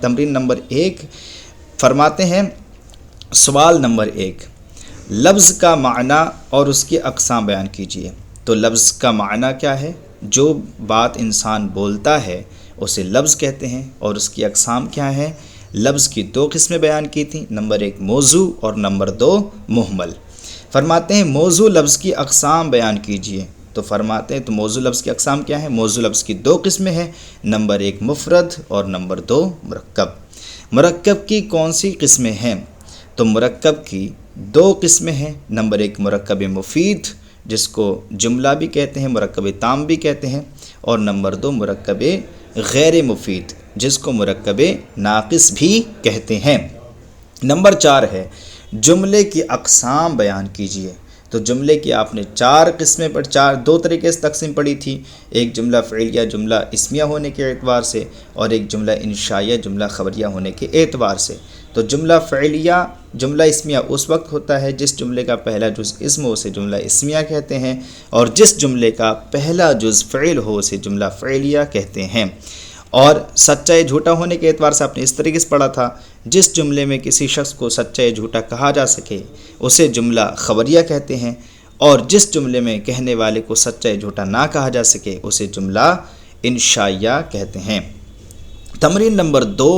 تمرین نمبر 1 فرماتے ہیں، سوال نمبر 1، لفظ کا معنی اور اس کی اقسام بیان کیجیے۔ تو لفظ کا معنی کیا ہے؟ جو بات انسان بولتا ہے اسے لفظ کہتے ہیں، اور اس کی اقسام کیا ہیں؟ لفظ کی 2 قسمیں بیان کی تھیں، نمبر 1 موضوع اور نمبر 2 مہمل۔ فرماتے ہیں موضوع لفظ کی اقسام بیان کیجیے۔ تو فرماتے ہیں تو موضوع لفظ کی اقسام کیا ہیں؟ موضوع لفظ کی 2 قسمیں ہیں، نمبر 1 مفرد اور نمبر 2 مرکب۔ مرکب کی کون سی قسمیں ہیں؟ تو مرکب کی 2 قسمیں ہیں، نمبر 1 مرکب مفید جس کو جملہ بھی کہتے ہیں، مرکب تام بھی کہتے ہیں، اور نمبر 2 مرکب غیر مفید جس کو مرکب ناقص بھی کہتے ہیں۔ نمبر 4 ہے جملے کی اقسام بیان کیجیے۔ تو جملے کی آپ نے 4 قسمیں پر 2 طریقے سے تقسیم پڑھی تھی، ایک جملہ فعلیہ جملہ اسمیہ ہونے کے اعتبار سے، اور ایک جملہ انشائیہ جملہ خبریہ ہونے کے اعتبار سے۔ تو جملہ فعلیہ جملہ اسمیہ اس وقت ہوتا ہے جس جملے کا پہلا جز اسم ہو اسے جملہ اسمیہ کہتے ہیں، اور جس جملے کا پہلا جز فعل ہو اسے جملہ فعلیہ کہتے ہیں۔ اور سچا یا جھوٹا ہونے کے اعتبار سے آپ نے اس طریقے سے پڑھا تھا، جس جملے میں کسی شخص کو سچا یا جھوٹا کہا جا سکے اسے جملہ خبریہ کہتے ہیں، اور جس جملے میں کہنے والے کو سچا یا جھوٹا نہ کہا جا سکے اسے جملہ انشائیہ کہتے ہیں۔ تمرین نمبر 2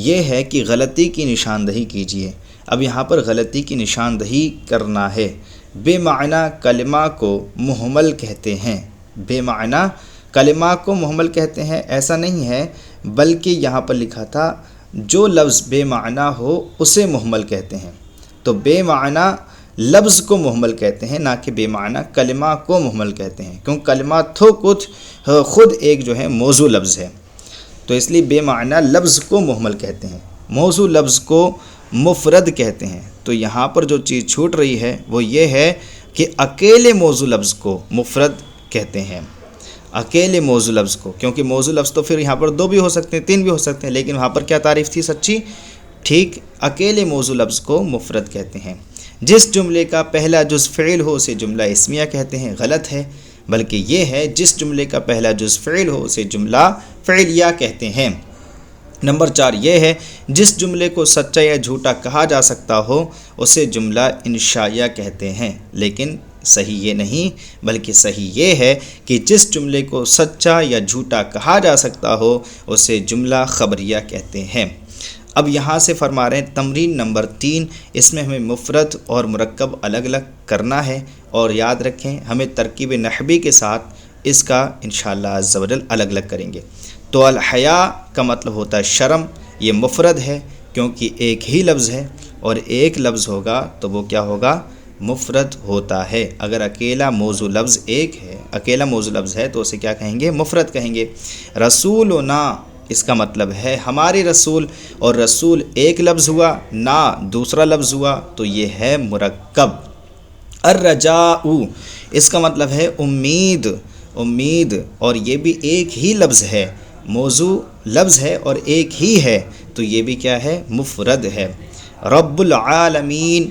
یہ ہے کہ غلطی کی نشاندہی کیجیے۔ اب یہاں پر غلطی کی نشاندہی کرنا ہے۔ بے معنی کلمہ کو مہمل کہتے ہیں۔ بے معنی کلمہ کو مہمل کہتے ہیں ایسا نہیں ہے، بلکہ یہاں پر لکھا تھا جو لفظ بے معنی ہو اسے مہمل کہتے ہیں۔ تو بے معنی لفظ کو مہمل کہتے ہیں، نہ کہ بے معنی کلمہ کو مہمل کہتے ہیں، کیونکہ کلمہ تو کچھ خود ایک جو ہے موضوع لفظ ہے، تو اس لیے بے معنی لفظ کو مہمل کہتے ہیں، موضوع لفظ کو مفرد کہتے ہیں۔ تو یہاں پر جو چیز چھوٹ رہی ہے وہ یہ ہے کہ اکیلے موضوع لفظ کو مفرد کہتے ہیں، اکیلے موضوع لفظ کو، کیونکہ موضوع لفظ تو پھر یہاں پر 2 بھی ہو سکتے ہیں، 3 بھی ہو سکتے ہیں، لیکن وہاں پر کیا تعریف تھی سچی؟ ٹھیک، اکیلے موضوع لفظ کو مفرد کہتے ہیں۔ جس جملے کا پہلا جز فعل ہو اسے جملہ اسمیہ کہتے ہیں، غلط ہے، بلکہ یہ ہے جس جملے کا پہلا جز فعل ہو اسے جملہ فعلیہ کہتے ہیں۔ نمبر 4 یہ ہے جس جملے کو سچا یا جھوٹا کہا جا سکتا ہو اسے جملہ انشائیہ کہتے ہیں، لیکن صحیح یہ نہیں، بلکہ صحیح یہ ہے کہ جس جملے کو سچا یا جھوٹا کہا جا سکتا ہو اسے جملہ خبریہ کہتے ہیں۔ اب یہاں سے فرما رہے ہیں تمرین نمبر 3، اس میں ہمیں مفرد اور مرکب الگ الگ کرنا ہے، اور یاد رکھیں ہمیں ترکیب نحوی کے ساتھ اس کا انشاءاللہ عز و جل الگ الگ کریں گے۔ تو الحیا کا مطلب ہوتا ہے شرم، یہ مفرد ہے کیونکہ ایک ہی لفظ ہے، اور ایک لفظ ہوگا تو وہ کیا ہوگا؟ مفرد ہوتا ہے۔ اگر اکیلا موضوع لفظ اکیلا موضوع لفظ ہے تو اسے کیا کہیں گے؟ مفرد کہیں گے۔ رسولنا اس کا مطلب ہے ہمارے رسول، اور رسول ایک لفظ ہوا، نا دوسرا لفظ ہوا، تو یہ ہے مرکب۔ الرجاء اس کا مطلب ہے امید، اور یہ بھی ایک ہی لفظ ہے، موضوع لفظ ہے اور ایک ہی ہے، تو یہ بھی کیا ہے؟ مفرد ہے۔ رب العالمین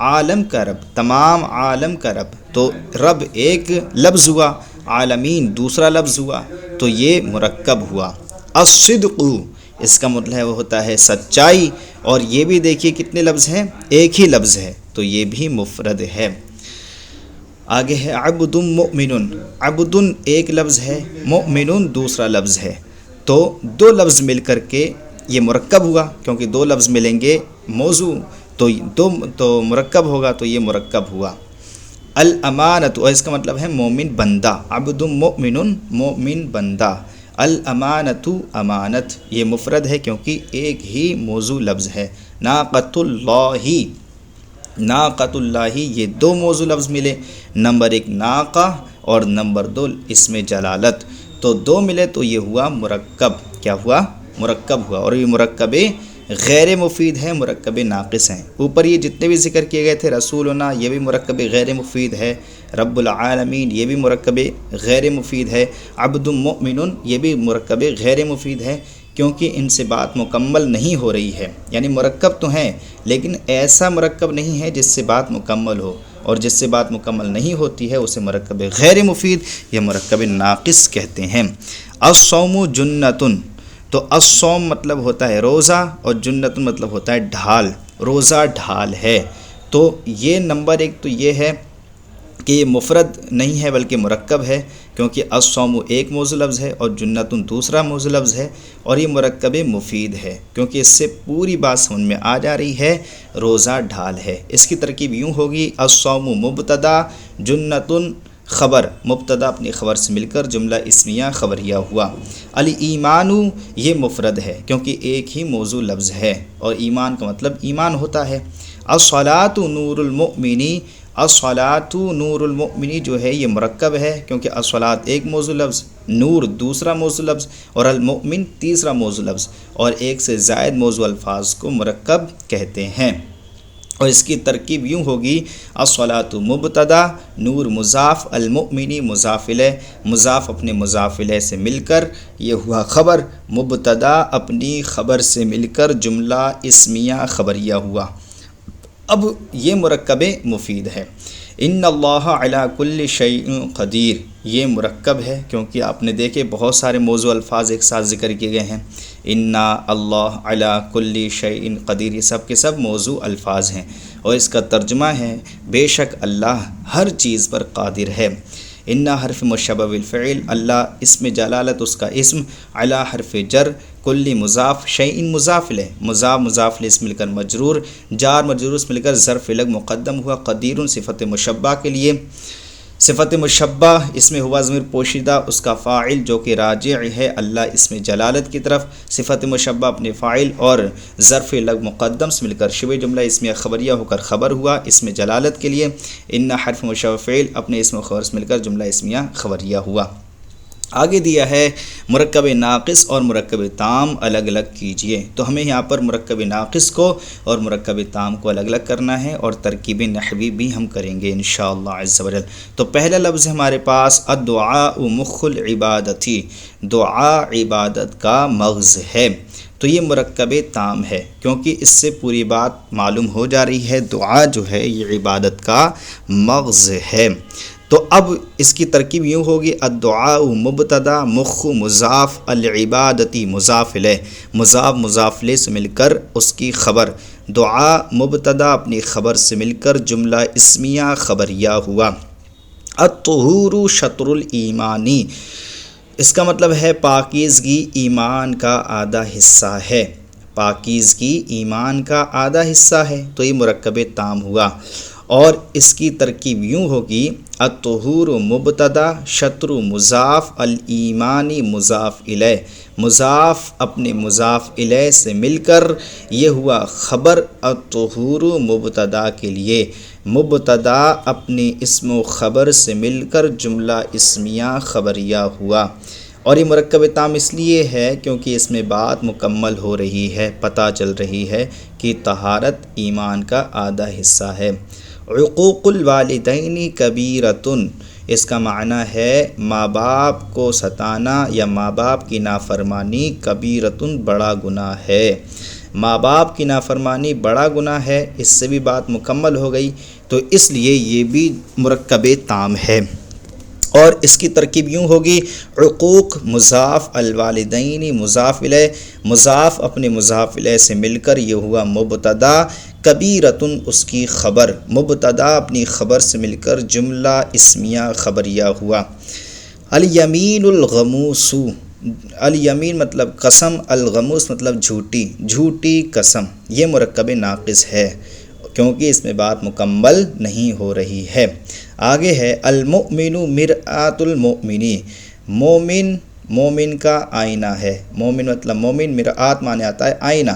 عالم کا رب، تمام عالم کا رب، تو رب ایک لفظ ہوا، عالمین دوسرا لفظ ہوا، تو یہ مرکب ہوا۔ الصدق اس کا مطلب وہ ہوتا ہے سچائی، اور یہ بھی دیکھیے کتنے لفظ ہیں؟ ایک ہی لفظ ہے، تو یہ بھی مفرد ہے۔ آگے ہے عبد مؤمن، عبد ایک لفظ ہے، مؤمن دوسرا لفظ ہے، تو 2 لفظ مل کر کے یہ مرکب ہوا، کیونکہ 2 لفظ ملیں گے موضوع تو مرکب ہوگا، تو یہ مرکب ہوا۔ الامانت اور اس کا مطلب ہے مومن بندہ، عبد مؤمن مومن بندہ، الامانت امانت یہ مفرد ہے کیونکہ ایک ہی موضوع لفظ ہے۔ ناقۃ اللہ یہ 2 موضوع لفظ ملے، نمبر 1 ناقہ اور نمبر 2 اسم جلالت، تو 2 ملے تو یہ ہوا مرکب، کیا ہوا؟ مرکب ہوا، اور یہ مرکب غیر مفید ہے، مرکب ناقص ہیں۔ اوپر یہ جتنے بھی ذکر کیے گئے تھے، رسولنا یہ بھی مرکب غیر مفید ہے، رب العالمین یہ بھی مرکب غیر مفید ہے، عبد مؤمن یہ بھی مرکب غیر مفید ہے، کیونکہ ان سے بات مکمل نہیں ہو رہی ہے، یعنی مرکب تو ہیں لیکن ایسا مرکب نہیں ہے جس سے بات مکمل ہو، اور جس سے بات مکمل نہیں ہوتی ہے اسے مرکب غیر مفید یا مرکب ناقص کہتے ہیں۔ الصوم جنۃ تو الصوم مطلب ہوتا ہے روزہ اور جنت مطلب ہوتا ہے ڈھال، روزہ ڈھال ہے۔ تو یہ نمبر ایک تو یہ ہے کہ یہ مفرد نہیں ہے بلکہ مرکب ہے، کیونکہ الصوم ایک موضوع لفظ ہے اور جنت دوسرا موضوع لفظ ہے، اور یہ مرکب مفید ہے کیونکہ اس سے پوری بات سمجھ میں آ جا رہی ہے، روزہ ڈھال ہے۔ اس کی ترکیب یوں ہوگی الصوم مبتدا جنت خبر، مبتدا اپنی خبر سے مل کر جملہ اسمیہ خبریہ ہوا۔ الایمان یہ مفرد ہے کیونکہ ایک ہی موضوع لفظ ہے اور ایمان کا مطلب ایمان ہوتا ہے۔ الصلاۃ نور المؤمنی، الصلاۃ نور المؤمنی جو ہے یہ مرکب ہے کیونکہ الصلاۃ ایک موضوع لفظ، نور دوسرا موضوع لفظ اور المؤمن تیسرا موضوع لفظ، اور ایک سے زائد موضوع الفاظ کو مرکب کہتے ہیں۔ اور اس کی ترکیب یوں ہوگی الصلاۃ مبتدا نور مضاف المؤمنی مضاف الیہ، مضاف اپنے مضاف الیہ سے مل کر یہ ہوا خبر، مبتدا اپنی خبر سے مل کر جملہ اسمیہ خبریہ ہوا۔ اب یہ مرکب مفید ہے۔ ان اللہ علی کل شیء قدیر، یہ مرکب ہے کیونکہ آپ نے دیکھے بہت سارے موضوع الفاظ ایک ساتھ ذکر کیے گئے ہیں۔ انا اللہ علی کل شیء قدیر، یہ سب کے سب موضوع الفاظ ہیں، اور اس کا ترجمہ ہے بے شک اللہ ہر چیز پر قادر ہے۔ انا حرف مشبہ بالفعل، اللہ اسم جلالت اس کا اسم، علی حرف جر، کلی مضاف، شیء مضاف الیہ، مضاف مضاف الیہ سے مل کر مجرور، جار مجرور سے مل کر ظرف لگ مقدم ہوا، قدیر صفت مشبہ کے لیے، صفت مشبہ اس میں ہوا ضمیر پوشیدہ، اس کا فاعل جو کہ راجع ہے اللہ اسم جلالت کی طرف، صفت مشبہ اپنے فاعل اور ظرف لگ مقدم سے مل کر شبہ جملہ اسمیہ خبریہ ہو کر خبر ہوا اسم جلالت کے لیے۔ ان حرف مشبہ فعل اپنے اسم و خبر سے مل کر جملہ اسمیہ خبریہ ہوا۔ آگے دیا ہے مرکب ناقص اور مرکب تام الگ الگ کیجئے، تو ہمیں یہاں پر مرکب ناقص کو اور مرکب تام کو الگ الگ کرنا ہے، اور ترکیب نحوی بھی ہم کریں گے انشاءاللہ عز و جل۔ تو پہلا لفظ ہمارے پاس الدعاء مخ العبادتی، دعا عبادت کا مغز ہے، تو یہ مرکب تام ہے کیونکہ اس سے پوری بات معلوم ہو جا رہی ہے، دعا جو ہے یہ عبادت کا مغز ہے۔ تو اب اس کی ترکیب یوں ہوگی الدعاء مبتدا مخ مضاف العبادتی مضاف الیہ، مضاف مضاف الیہ سے مل کر اس کی خبر، دعا مبتدا اپنی خبر سے مل کر جملہ اسمیہ خبریہ ہوا۔ الطہور شطر الایمانی، اس کا مطلب ہے پاکیزگی ایمان کا آدھا حصہ ہے، پاکیزگی ایمان کا آدھا حصہ ہے، تو یہ مرکب تام ہوا۔ اور اس کی ترکیب یوں ہوگی الطہور مبتدا شطر مضاف الایمانی مضاف الیہ، مضاف اپنے مضاف الیہ سے مل کر یہ ہوا خبر الطہور مبتدا کے لیے، مبتدا اپنے اسم و خبر سے مل کر جملہ اسمیہ خبریہ ہوا۔ اور یہ مرکب تام اس لیے ہے کیونکہ اس میں بات مکمل ہو رہی ہے، پتہ چل رہی ہے کہ طہارت ایمان کا آدھا حصہ ہے۔ عقوق الوالدین کبیرۃ، اس کا معنی ہے ماں باپ کو ستانا یا ماں باپ کی نافرمانی کبیرۃ بڑا گناہ ہے، ماں باپ کی نافرمانی بڑا گناہ ہے، اس سے بھی بات مکمل ہو گئی، تو اس لیے یہ بھی مرکب تام ہے۔ اور اس کی ترکیب یوں ہوگی عقوق مضاف الوالدین مضاف الیہ، مضاف اپنے مضاف الیہ سے مل کر یہ ہوا مبتدا، کبیرۃ اس کی خبر، مبتدا اپنی خبر سے مل کر جملہ اسمیہ خبریہ ہوا۔ الیمین الغموس، الیمین مطلب قسم، الغموس مطلب جھوٹی، جھوٹی قسم، یہ مرکب ناقص ہے کیونکہ اس میں بات مکمل نہیں ہو رہی ہے۔ آگے ہے المؤمن مرآۃ المؤمنی، مومن مومن کا آئینہ ہے، مومن مطلب مومن، مرآت معنی آتا ہے آئینہ،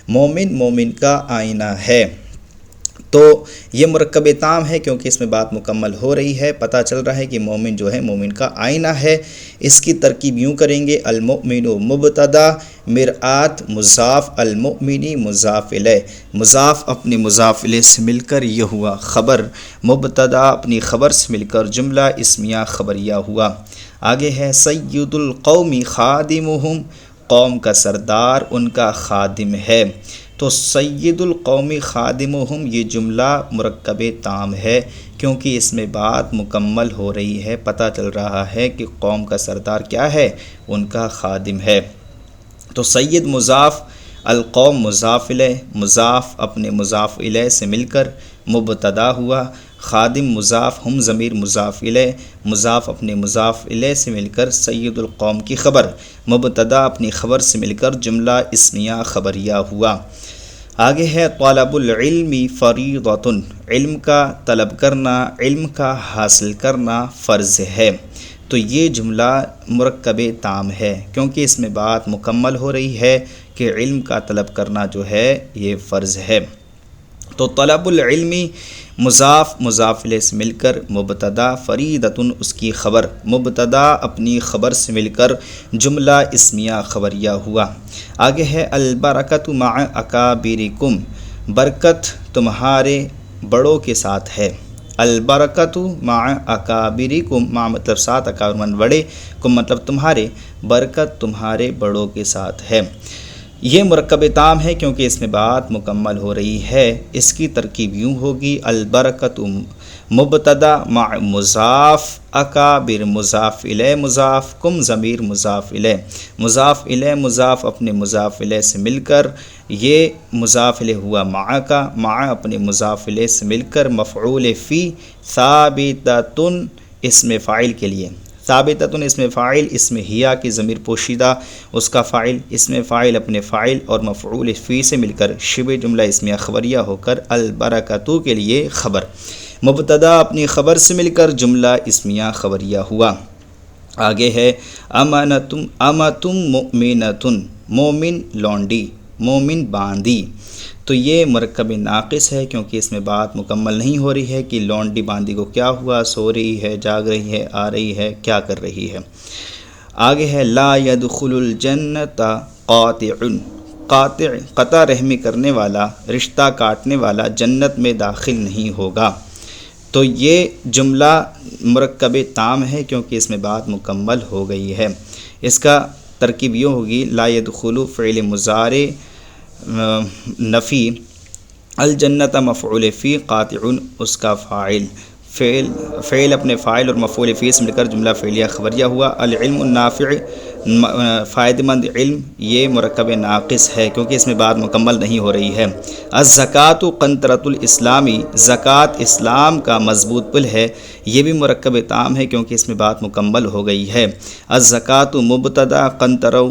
مومن مومن کا آئینہ ہے، تو یہ مرکب تام ہے کیونکہ اس میں بات مکمل ہو رہی ہے، پتہ چل رہا ہے کہ مومن جو ہے مومن کا آئینہ ہے۔ اس کی ترکیب یوں کریں گے المؤمن مبتدا مرآت مضاف المؤمنی مضاف الیہ، مضاف اپنے مضاف الیہ سے مل کر یہ ہوا خبر، مبتدا اپنی خبر سے مل کر جملہ اسمیہ خبریہ ہوا۔ آگے ہے سید القوم خادمہم، قوم کا سردار ان کا خادم ہے، تو سید القوم خادمہم یہ جملہ مرکب تام ہے کیونکہ اس میں بات مکمل ہو رہی ہے، پتہ چل رہا ہے کہ قوم کا سردار کیا ہے، ان کا خادم ہے۔ تو سید مضاف، القوم مضاف الیہ، مضاف اپنے مضاف الیہ سے مل کر مبتدا ہوا، خادم مضاف، ہم ضمیر مضاف الیہ، مضاف اپنے مضاف الیہ سے مل کر سید القوم کی خبر، مبتدا اپنی خبر سے مل کر جملہ اسمیہ خبریہ ہوا۔ آگے ہے طلب العلم فریضۃ، علم کا طلب کرنا، علم کا حاصل کرنا فرض ہے۔ تو یہ جملہ مرکب تام ہے کیونکہ اس میں بات مکمل ہو رہی ہے کہ علم کا طلب کرنا جو ہے یہ فرض ہے۔ تو طلب العلم مضاف مضاف الیہ سے مل کر مبتدا، فریضۃ اس کی خبر، مبتدا اپنی خبر سے مل کر جملہ اسمیہ خبریہ ہوا۔ آگے ہے البرکۃ مع اکابرکم، برکت تمہارے بڑوں کے ساتھ ہے۔ البرکۃ مع اکابرکم، مع مطلب ساتھ، اکابر من بڑے، کم مطلب تمہارے، برکت تمہارے بڑوں کے ساتھ ہے۔ یہ مرکب تام ہے کیونکہ اس میں بات مکمل ہو رہی ہے۔ اس کی ترکیب یوں ہوگی البرکۃ مبتدا مع مضاف، اکابر مضاف الیہ مضاف، کم ضمیر مضاف الیہ، مضاف الیہ مضاف اپنے مضاف الیہ سے مل کر یہ مضاف الیہ ہوا مع کا، مع اپنے مضاف الیہ سے مل کر مفعول فی، ثابتۃ اسم فاعل کے لیے، ثابتۃ اسم فاعل، اسم ہیا کی ضمیر پوشیدہ اس کا فاعل، اسم فاعل اپنے فاعل اور مفعول فی سے مل کر شبہ جملہ اسمیہ خبریہ ہو کر البرکۃ کے لیے خبر، مبتدا اپنی خبر سے مل کر جملہ اسمیہ خبریہ ہوا۔ آگے ہے امتم مؤمنۃ، مومن لونڈی، مومن باندی۔ تو یہ مرکب ناقص ہے کیونکہ اس میں بات مکمل نہیں ہو رہی ہے کہ لونڈی باندی کو کیا ہوا، سو رہی ہے، جاگ رہی ہے، آ رہی ہے، کیا کر رہی ہے۔ آگے ہے لا يدخل الجنت قاطع، قاطع قطع رحمی کرنے والا، رشتہ کاٹنے والا جنت میں داخل نہیں ہوگا۔ تو یہ جملہ مرکب تام ہے کیونکہ اس میں بات مکمل ہو گئی ہے۔ اس کا ترکیب یہ ہوگی لا يدخل فعل مضارع نفی، الجنت مفعول فی، قاطع اس کا فاعل، فعل اپنے فاعل اور مفعول فی سے مل کر جملہ فعلیہ خبریہ ہوا۔ العلم النافع، فائدہ مند علم، یہ مرکب ناقص ہے کیونکہ اس میں بات مکمل نہیں ہو رہی ہے۔ الزکوٰۃ قنطرۃ الاسلام، زکوٰۃ اسلام کا مضبوط پل ہے، یہ بھی مرکب تام ہے کیونکہ اس میں بات مکمل ہو گئی ہے۔ الزکوٰۃ مبتدا، قنطرہ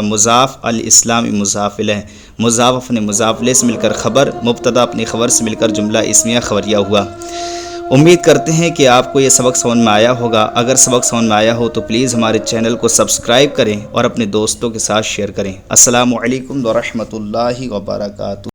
مضاف، الاسلام مضاف الیہ، مضاف اپنے مضاف الیہ سے مل کر خبر، مبتدا اپنی خبر سے مل کر جملہ اسمیہ خبریہ ہوا۔ امید کرتے ہیں کہ آپ کو یہ سبق سمجھ میں آیا ہوگا۔ اگر سبق سمجھ میں آیا ہو تو پلیز ہمارے چینل کو سبسکرائب کریں اور اپنے دوستوں کے ساتھ شیئر کریں۔ السلام علیکم ورحمۃ اللہ وبرکاتہ۔